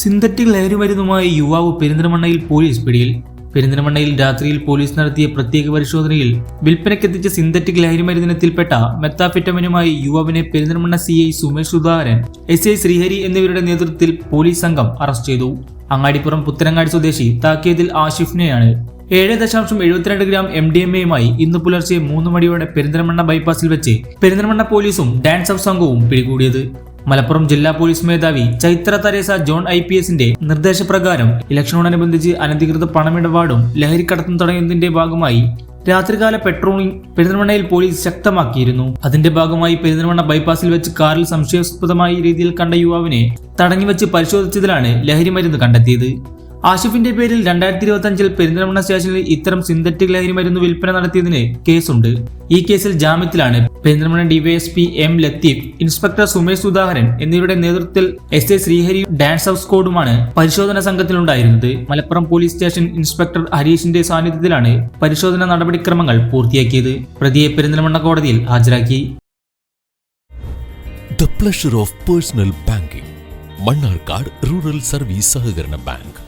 Synthetic ലഹരിമരുന്നുമായി യുവാവ് പെരിന്തൽമണ്ണയിൽ police പിടിയിൽ. പെരിന്തൽമണ്ണയിൽ രാത്രിയിൽ പോലീസ് നടത്തിയ പ്രത്യേക പരിശോധനയിൽ വിൽപ്പനയ്ക്കെത്തിച്ച സിന്തറ്റിക് ലഹരിമരുന്നിനത്തിൽപ്പെട്ട മെത്താഫെറ്റമിനുമായി യുവാവിനെ പെരിന്തൽമണ്ണ CI സുമേഷ് സുധാകരൻ, SI ശ്രീഹരി എന്നിവരുടെ നേതൃത്വത്തിൽ പോലീസ് സംഘം അറസ്റ്റ് ചെയ്തു. അങ്ങാടിപ്പുറം പുത്തനങ്ങാടി സ്വദേശി താക്കിയതിൽ ആഷിഫിനെയാണ് 7.72 ഗ്രാം MDMA-യുമായി ഇന്ന് പുലർച്ചെ 3 മണിയോടെ പെരിന്തൽമണ്ണ ബൈപ്പാസിൽ വെച്ച് പെരിന്തൽമണ്ണ പോലീസും ഡാൻസ് ഓഫ് സംഘവും പിടികൂടിയത്. മലപ്പുറം ജില്ലാ പോലീസ് മേധാവി ചൈത്ര തെരേസ ജോൺ IPSന്റെ നിർദ്ദേശപ്രകാരം ഇലക്ഷനോടനുബന്ധിച്ച് അനധികൃത പണമിടപാടും ലഹരിക്കടത്തും തടയുന്നതിന്റെ ഭാഗമായി രാത്രികാല പെട്രോളിംഗ് പെരിന്തൽമണ്ണയിൽ പോലീസ് ശക്തമാക്കിയിരുന്നു. അതിന്റെ ഭാഗമായി പെരിന്തൽമണ്ണ ബൈപ്പാസിൽ വെച്ച് കാറിൽ സംശയാസ്പദമായ രീതിയിൽ കണ്ട യുവാവിനെ തടഞ്ഞുവെച്ച് പരിശോധിച്ചതിലാണ് ലഹരിമരുന്ന് കണ്ടെത്തിയത്. ആഷിഫിന്റെ പേരിൽ 2025 പെരിന്തൽമണ്ണ സ്റ്റേഷനിൽ ഇത്തരം സിന്തറ്റിക് ലഹരിമരുന്ന് വിൽപ്പന നടത്തിയതിന് കേസുണ്ട്. ഈ കേസിൽ ജാമ്യത്തിലാണ് Perinthalmanna DYSP M Latheef, inspector Sumesh Sudhakaran എന്നിവരുടെ നേതൃത്വത്തിൽ SI ശ്രീഹരി ഡാൻസ് ഹൗസ് സ്ക്വാഡുമാണ് പരിശോധനാ സംഘത്തിലുണ്ടായിരുന്നത്. മലപ്പുറം പോലീസ് സ്റ്റേഷൻ ഇൻസ്പെക്ടർ ഹരീഷിന്റെ സാന്നിധ്യത്തിലാണ് പരിശോധനാ നടപടിക്രമങ്ങൾ പൂർത്തിയാക്കിയത്. പ്രതിയെ പെരിന്തൽമണ്ണ കോടതിയിൽ ഹാജരാക്കി. The pleasure of personal banking. Mannarkkad rural service സഹകരണ ബാങ്ക്.